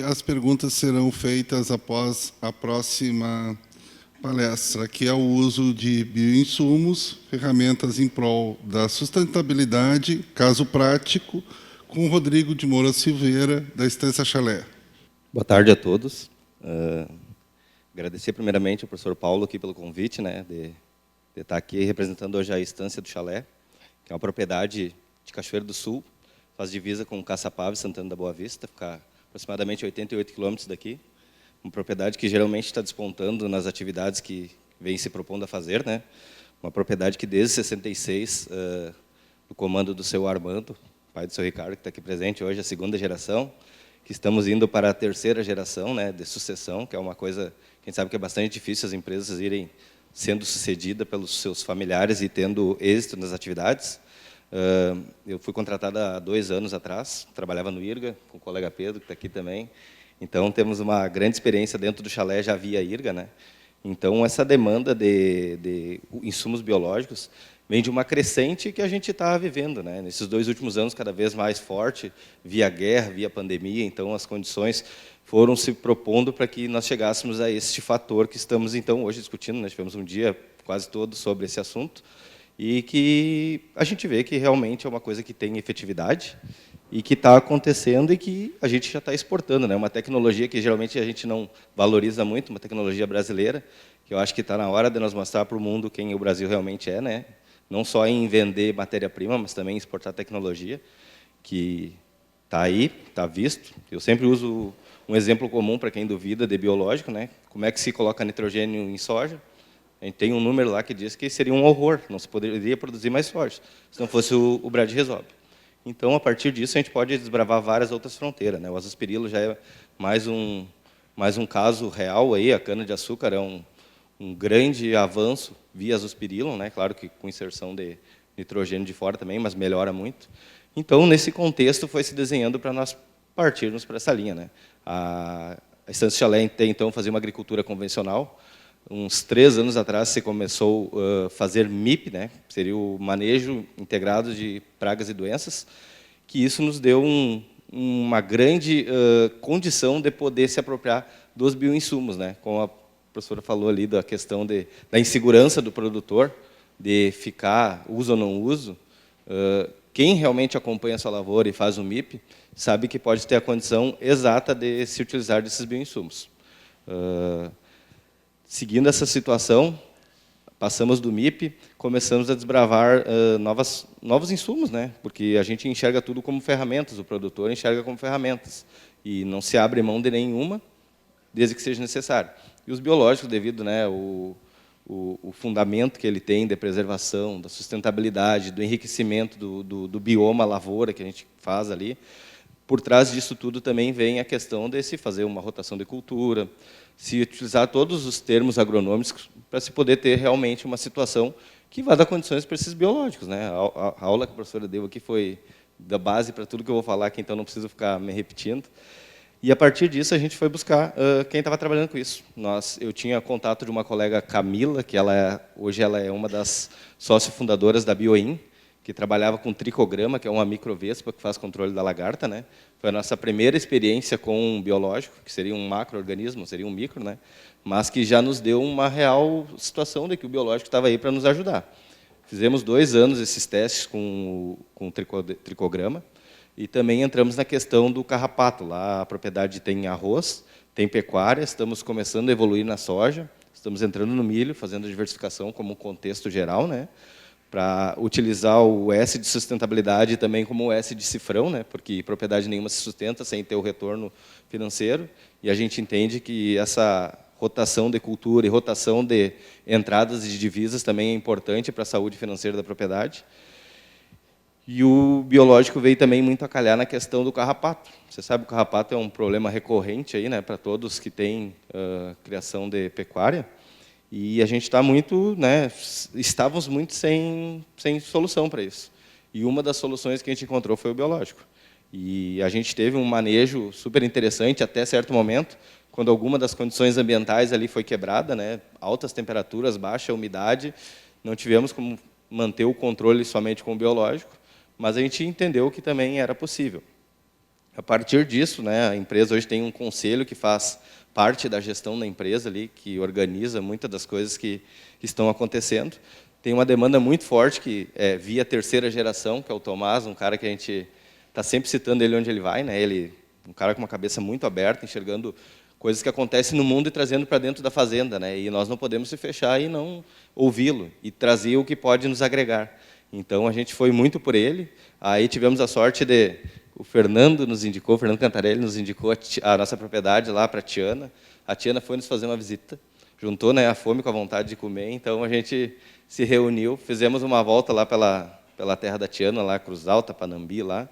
as perguntas serão feitas após a próxima palestra, que é o uso de bioinsumos, ferramentas em prol da sustentabilidade, caso prático, com o Rodrigo de Moura Silveira, da Estância Chalé. Boa tarde a todos. Agradecer primeiramente ao professor Paulo aqui pelo convite, né, de estar aqui representando hoje a Estância do Chalé, que é uma propriedade de Cachoeiro do Sul, faz divisa com Caçapava e Santana da Boa Vista, fica aproximadamente 88 quilômetros daqui. Uma propriedade que geralmente está despontando nas atividades que vem se propondo a fazer, né? Uma propriedade que desde 66, do comando do seu Armando, pai do seu Ricardo, que está aqui presente hoje, a segunda geração, que estamos indo para a terceira geração, né, de sucessão, que é uma coisa, quem sabe que é bastante difícil as empresas irem sendo sucedidas pelos seus familiares e tendo êxito nas atividades. Eu fui contratado há 2 anos atrás, trabalhava no IRGA, com o colega Pedro, que está aqui também. Então, temos uma grande experiência dentro do chalé, já via IRGA, né? Então, essa demanda de insumos biológicos vem de uma crescente que a gente está vivendo, né? Nesses 2 últimos anos, cada vez mais forte, via guerra, via pandemia. Então, as condições foram se propondo para que nós chegássemos a este fator que estamos, então, hoje discutindo. Nós tivemos um dia quase todo sobre esse assunto, e que a gente vê que realmente é uma coisa que tem efetividade e que está acontecendo e que a gente já está exportando, né? Uma tecnologia que geralmente a gente não valoriza muito, uma tecnologia brasileira, que eu acho que está na hora de nós mostrar para o mundo quem o Brasil realmente é, né? Não só em vender matéria-prima, mas também em exportar tecnologia, que está aí, está visto. Eu sempre uso um exemplo comum para quem duvida de biológico, né? Como é que se coloca nitrogênio em soja? A gente tem um número lá que diz que seria um horror, não se poderia produzir mais soja, se não fosse o Brad Resolve. Então, a partir disso, a gente pode desbravar várias outras fronteiras, né? O azospirilo já é mais um caso real aí. A cana-de-açúcar é um grande avanço via azospirilo, né? Claro que com inserção de nitrogênio de fora também, mas melhora muito. Então, nesse contexto, foi se desenhando para nós partirmos para essa linha, né? A Estância Chalé, então, fazia uma agricultura convencional. Uns 3 anos atrás, se começou a fazer MIP, né? Seria o manejo integrado de pragas e doenças, que isso nos deu uma grande condição de poder se apropriar dos bioinsumos, né? Como a professora falou ali da questão da insegurança do produtor, de ficar uso ou não uso. Quem realmente acompanha a sua lavoura e faz o MIP, sabe que pode ter a condição exata de se utilizar desses bioinsumos. Seguindo essa situação, passamos do MIP, começamos a desbravar novos insumos, né? Porque a gente enxerga tudo como ferramentas, o produtor enxerga como ferramentas, e não se abre mão de nenhuma, desde que seja necessário. E os biológicos, devido, né, o fundamento que ele tem de preservação, da sustentabilidade, do enriquecimento do bioma lavoura que a gente faz ali, por trás disso tudo também vem a questão de se fazer uma rotação de cultura, se utilizar todos os termos agronômicos para se poder ter realmente uma situação que vá dar condições para esses biológicos, né? A aula que a professora deu aqui foi da base para tudo que eu vou falar aqui, então não preciso ficar me repetindo. E, a partir disso, a gente foi buscar quem estava trabalhando com isso. Eu tinha contato de uma colega, Camila, que hoje ela é uma das sócio-fundadoras da Bioin, que trabalhava com tricograma, que é uma microvespa que faz controle da lagarta, né? Foi a nossa primeira experiência com um biológico, que seria um macro-organismo, seria um micro, né? Mas que já nos deu uma real situação de que o biológico estava aí para nos ajudar. Fizemos 2 anos esses testes com tricograma, e também entramos na questão do carrapato. Lá a propriedade tem arroz, tem pecuária, estamos começando a evoluir na soja, estamos entrando no milho, fazendo a diversificação como um contexto geral, né? Para utilizar o S de sustentabilidade também como o S de cifrão, né? Porque propriedade nenhuma se sustenta sem ter o retorno financeiro, e a gente entende que essa rotação de cultura e rotação de entradas e de divisas também é importante para a saúde financeira da propriedade. E o biológico veio também muito a calhar na questão do carrapato. Você sabe que o carrapato é um problema recorrente aí, né, para todos que têm criação de pecuária. E a gente está muito, né, estávamos muito sem solução para isso. E uma das soluções que a gente encontrou foi o biológico. E a gente teve um manejo super interessante até certo momento, quando alguma das condições ambientais ali foi quebrada, né, altas temperaturas, baixa umidade, não tivemos como manter o controle somente com o biológico, mas a gente entendeu que também era possível. A partir disso, né, a empresa hoje tem um conselho que faz parte da gestão da empresa ali, que organiza muitas das coisas que estão acontecendo. Tem uma demanda muito forte que é via terceira geração, que é o Tomás, um cara que a gente está sempre citando ele onde ele vai, né? Ele um cara com uma cabeça muito aberta, enxergando coisas que acontecem no mundo e trazendo para dentro da fazenda, né? E nós não podemos se fechar e não ouvi-lo e trazer o que pode nos agregar. Então a gente foi muito por ele. Aí tivemos a sorte de o Fernando Cantarelli nos indicou a nossa propriedade lá para a Tiana. A Tiana foi nos fazer uma visita, juntou, né, a fome com a vontade de comer. Então a gente se reuniu, fizemos uma volta lá pela terra da Tiana, lá Cruz Alta, Panambi lá.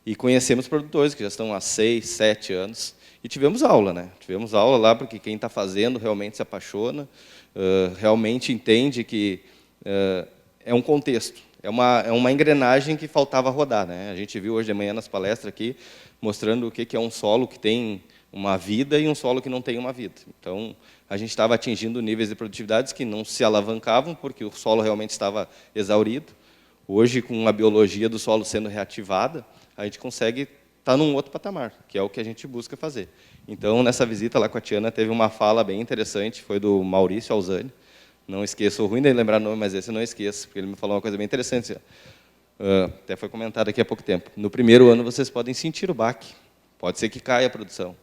E conhecemos produtores que já estão há 6, 7 anos. E tivemos aula, né? Tivemos aula lá, porque quem está fazendo realmente se apaixona, realmente entende que é um contexto, é uma engrenagem que faltava rodar, né? A gente viu hoje de manhã nas palestras aqui, mostrando o que é um solo que tem uma vida e um solo que não tem uma vida. Então, a gente estava atingindo níveis de produtividades que não se alavancavam, porque o solo realmente estava exaurido. Hoje, com a biologia do solo sendo reativada, a gente consegue estar num outro patamar, que é o que a gente busca fazer. Então, nessa visita lá com a Tiana, teve uma fala bem interessante, foi do Maurício Alzani. Não esqueço, ruim de lembrar o nome, mas esse eu não esqueço, porque ele me falou uma coisa bem interessante. Até foi comentado aqui há pouco tempo. No primeiro ano, vocês podem sentir o baque. Pode ser que caia a produção.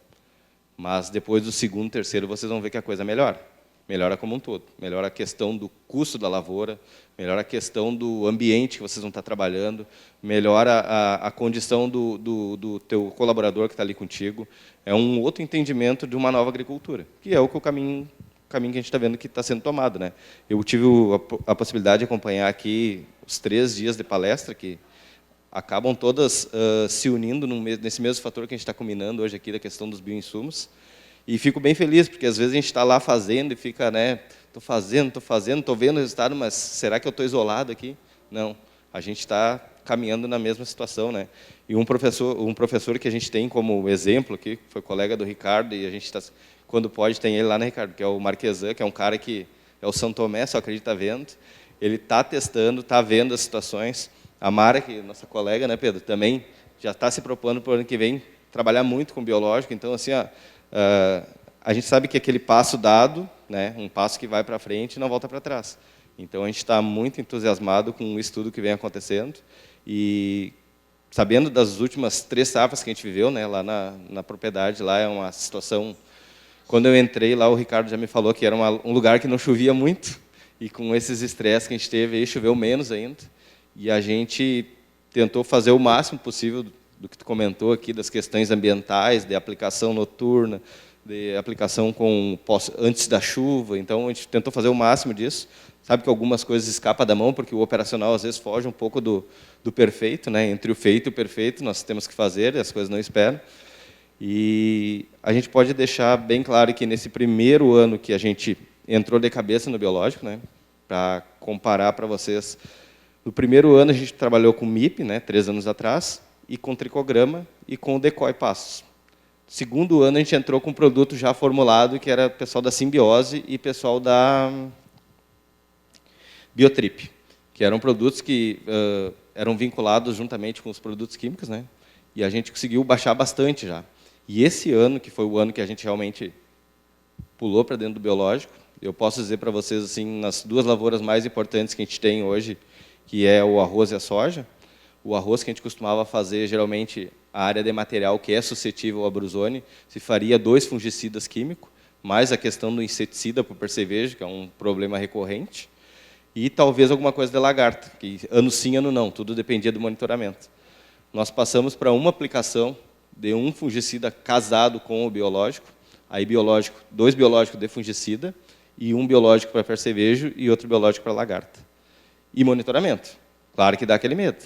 Mas depois do segundo, terceiro, vocês vão ver que a coisa melhora. Melhora como um todo. Melhora a questão do custo da lavoura, melhora a questão do ambiente que vocês vão estar trabalhando, melhora a condição do teu colaborador que está ali contigo. É um outro entendimento de uma nova agricultura, que é o caminho que a gente está vendo que está sendo tomado, né? Eu tive a possibilidade de acompanhar aqui os 3 dias de palestra, que acabam todas se unindo nesse mesmo fator que a gente está combinando hoje aqui, da questão dos bioinsumos. E fico bem feliz, porque às vezes a gente está lá fazendo e fica, né, estou vendo o resultado, mas será que eu estou isolado aqui? Não, a gente está caminhando na mesma situação, né? E um professor que a gente tem como exemplo aqui, foi colega do Ricardo, e a gente está, quando pode, tem ele lá, né, Ricardo, que é o Marquesan, que é um cara que é o São Tomé, só acredita vendo. Ele está testando, está vendo as situações. A Mara, que é nossa colega, né, Pedro, também já está se propondo para o ano que vem trabalhar muito com biológico. Então, assim, a gente sabe que aquele passo dado, né, um passo que vai para frente e não volta para trás. Então, a gente está muito entusiasmado com o estudo que vem acontecendo e sabendo das últimas 3 safras que a gente viveu, né, lá na propriedade, lá é uma situação. Quando eu entrei lá, o Ricardo já me falou que era um lugar que não chovia muito, e com esses estresses que a gente teve, aí choveu menos ainda, e a gente tentou fazer o máximo possível do que tu comentou aqui, das questões ambientais, de aplicação noturna, de aplicação antes da chuva. Então, a gente tentou fazer o máximo disso. Sabe que algumas coisas escapam da mão, porque o operacional, às vezes, foge um pouco do perfeito, né? Entre o feito e o perfeito, nós temos que fazer, e as coisas não esperam. E a gente pode deixar bem claro que, nesse primeiro ano que a gente entrou de cabeça no biológico, né? Para comparar para vocês, no primeiro ano a gente trabalhou com MIP, né? 3 anos atrás, e com tricograma e com o Decoy Passos. Segundo ano a gente entrou com um produto já formulado, que era pessoal da Simbiose e pessoal da Biotrip, que eram produtos que eram vinculados juntamente com os produtos químicos, né? E a gente conseguiu baixar bastante já. E esse ano, que foi o ano que a gente realmente pulou para dentro do biológico, eu posso dizer para vocês, assim, nas 2 lavouras mais importantes que a gente tem hoje, que é o arroz e a soja. O arroz que a gente costumava fazer, geralmente, a área de material que é suscetível ao brusone, se faria 2 fungicidas químicos, mais a questão do inseticida para o percevejo, que é um problema recorrente, e talvez alguma coisa de lagarta, que ano sim, ano não, tudo dependia do monitoramento. Nós passamos para uma aplicação de um fungicida casado com o biológico, aí 2 biológicos de fungicida, e um biológico para percevejo e outro biológico para lagarta. E monitoramento. Claro que dá aquele medo.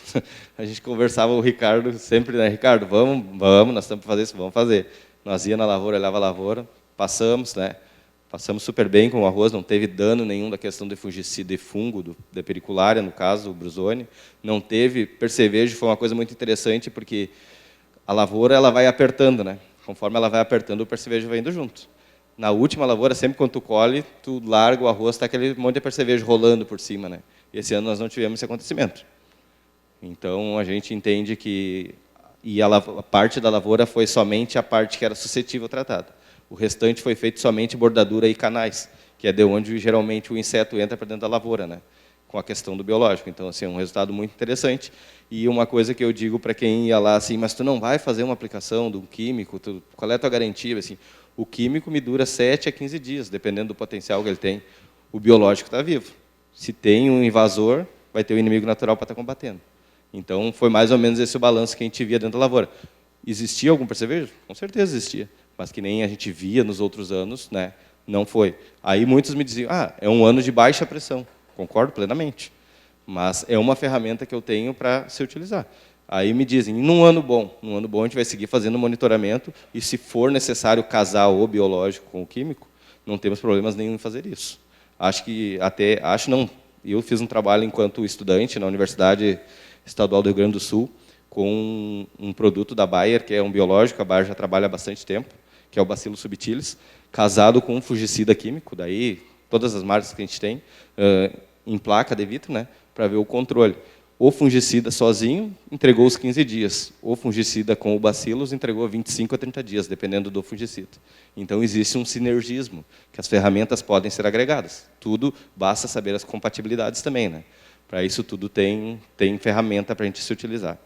A gente conversava com o Ricardo sempre, né? Ricardo, vamos, nós estamos para fazer isso, vamos fazer. Nós ia na lavoura, olhava a lavoura, passamos, né? Passamos super bem com o arroz, não teve dano nenhum da questão de fungicida e fungo, da periculária, no caso, o brusone. Não teve percevejo, foi uma coisa muito interessante, porque a lavoura ela vai apertando, né? Conforme ela vai apertando, o percevejo vai indo junto. Na última lavoura, sempre quando tu colhe, tu larga o arroz, está aquele monte de percevejo rolando por cima, né? Esse ano nós não tivemos esse acontecimento. Então, a gente entende que e a parte da lavoura foi somente a parte que era suscetível tratada. O restante foi feito somente bordadura e canais, que é de onde geralmente o inseto entra para dentro da lavoura, né? Com a questão do biológico. Então, assim, é um resultado muito interessante. E uma coisa que eu digo para quem ia lá, assim, mas tu não vai fazer uma aplicação de um químico, qual é a tua garantia? Assim, o químico me dura 7 a 15 dias, dependendo do potencial que ele tem. O biológico está vivo. Se tem um invasor, vai ter um inimigo natural para estar combatendo. Então, foi mais ou menos esse o balanço que a gente via dentro da lavoura. Existia algum percevejo? Com certeza existia, mas que nem a gente via nos outros anos, né? Não foi. Aí muitos me diziam, é um ano de baixa pressão. Concordo plenamente, mas é uma ferramenta que eu tenho para se utilizar. Aí me dizem, num ano bom a gente vai seguir fazendo monitoramento e, se for necessário casar o biológico com o químico, não temos problemas nenhum em fazer isso. Eu fiz um trabalho enquanto estudante na Universidade Estadual do Rio Grande do Sul com um produto da Bayer, que é um biológico, a Bayer já trabalha há bastante tempo, que é o Bacillus subtilis, casado com um fungicida químico, daí todas as marcas que a gente tem, em placa de vidro, né, para ver o controle. O fungicida sozinho entregou os 15 dias. O fungicida com o Bacillus entregou 25 a 30 dias, dependendo do fungicida. Então, existe um sinergismo, que as ferramentas podem ser agregadas. Tudo, basta saber as compatibilidades também, né? Para isso tudo tem ferramenta para a gente se utilizar.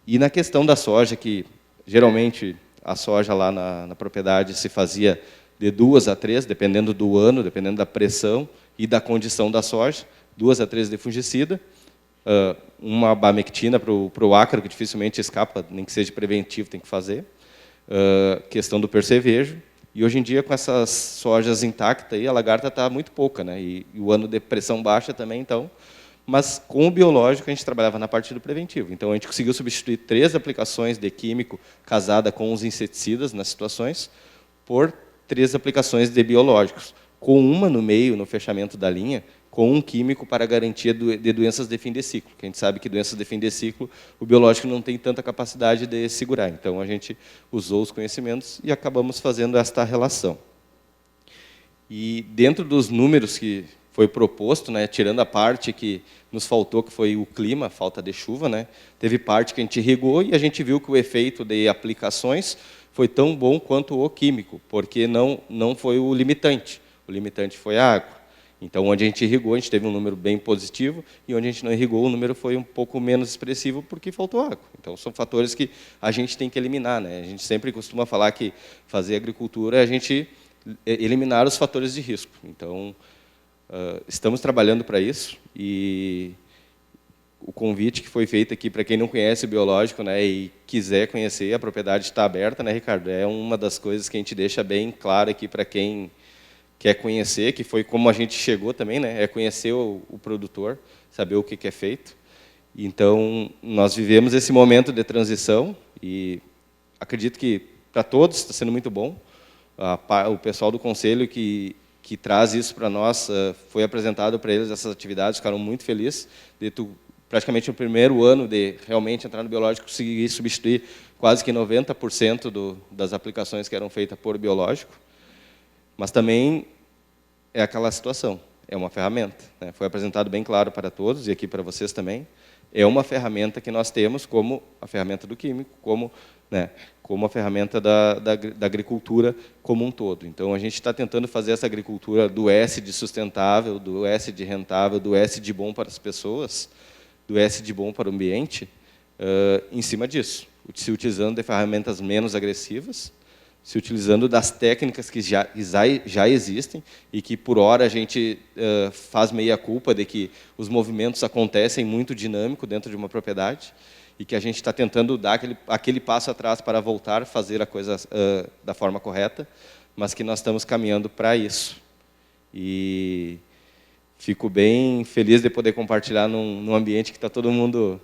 E na questão da soja, que geralmente a soja lá na propriedade se fazia de 2 a 3, dependendo do ano, dependendo da pressão e da condição da soja, 2 a 3 de fungicida, uma bamectina para o ácaro, que dificilmente escapa, nem que seja preventivo, tem que fazer, questão do percevejo, e hoje em dia, com essas sojas intactas, aí, a lagarta está muito pouca, né? E o ano de pressão baixa também, então, mas com o biológico a gente trabalhava na parte do preventivo. Então, a gente conseguiu substituir 3 aplicações de químico casada com os inseticidas nas situações por 3 aplicações de biológicos, com uma no meio, no fechamento da linha, com um químico para garantia de doenças de fim de ciclo. Que a gente sabe que doenças de fim de ciclo, o biológico não tem tanta capacidade de segurar. Então, a gente usou os conhecimentos e acabamos fazendo esta relação. E dentro dos números que foi proposto, né, tirando a parte que nos faltou, que foi o clima, a falta de chuva, né, teve parte que a gente irrigou e a gente viu que o efeito de aplicações foi tão bom quanto o químico, porque não foi o limitante. O limitante foi a água. Então, onde a gente irrigou, a gente teve um número bem positivo, e onde a gente não irrigou, o número foi um pouco menos expressivo, porque faltou água. Então, são fatores que a gente tem que eliminar, né? A gente sempre costuma falar que fazer agricultura é a gente eliminar os fatores de risco. Então, estamos trabalhando para isso, e o convite que foi feito aqui para quem não conhece o biológico, né, e quiser conhecer, a propriedade está aberta, né, Ricardo? É uma das coisas que a gente deixa bem claro aqui para quem quer conhecer, que foi como a gente chegou também, né, é conhecer o produtor, saber o que é feito. Então, nós vivemos esse momento de transição e acredito que para todos está sendo muito bom. O pessoal do conselho que traz isso para nós, foi apresentado para eles essas atividades, ficaram muito felizes de praticamente no primeiro ano de realmente entrar no biológico, conseguir substituir quase que 90% das aplicações que eram feitas por biológico. Mas também é aquela situação, é uma ferramenta, né? Foi apresentado bem claro para todos, e aqui para vocês também, é uma ferramenta que nós temos como a ferramenta do químico, como a ferramenta da agricultura como um todo. Então, a gente está tentando fazer essa agricultura do S de sustentável, do S de rentável, do S de bom para as pessoas, do S de bom para o ambiente, em cima disso, se utilizando de ferramentas menos agressivas, se utilizando das técnicas que já existem e que, por hora, a gente faz meia-culpa de que os movimentos acontecem muito dinâmico dentro de uma propriedade e que a gente está tentando dar aquele passo atrás para voltar a fazer a coisa da forma correta, mas que nós estamos caminhando para isso. E fico bem feliz de poder compartilhar num ambiente que está todo mundo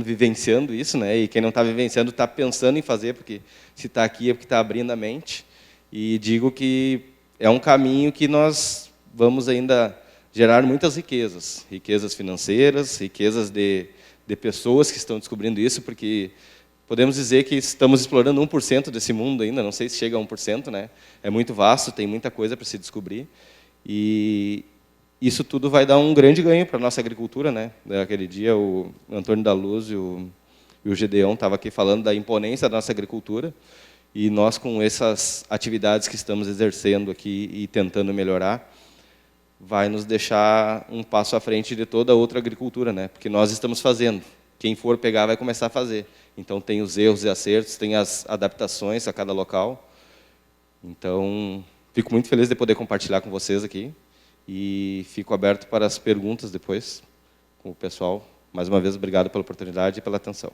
vivenciando isso, né? E quem não está vivenciando está pensando em fazer, porque se está aqui é porque está abrindo a mente. E digo que é um caminho que nós vamos ainda gerar muitas riquezas, riquezas financeiras, riquezas de pessoas que estão descobrindo isso, porque podemos dizer que estamos explorando 1% desse mundo ainda, não sei se chega a 1%, né? É muito vasto, tem muita coisa para se descobrir. E isso tudo vai dar um grande ganho para a nossa agricultura, né? Aquele dia, o Antônio da Luz e o E o Gedeão estava aqui falando da imponência da nossa agricultura, e nós, com essas atividades que estamos exercendo aqui e tentando melhorar, vai nos deixar um passo à frente de toda outra agricultura, né? Porque nós estamos fazendo. Quem for pegar vai começar a fazer. Então, tem os erros e acertos, tem as adaptações a cada local. Então, fico muito feliz de poder compartilhar com vocês aqui e fico aberto para as perguntas depois com o pessoal. Mais uma vez, obrigado pela oportunidade e pela atenção.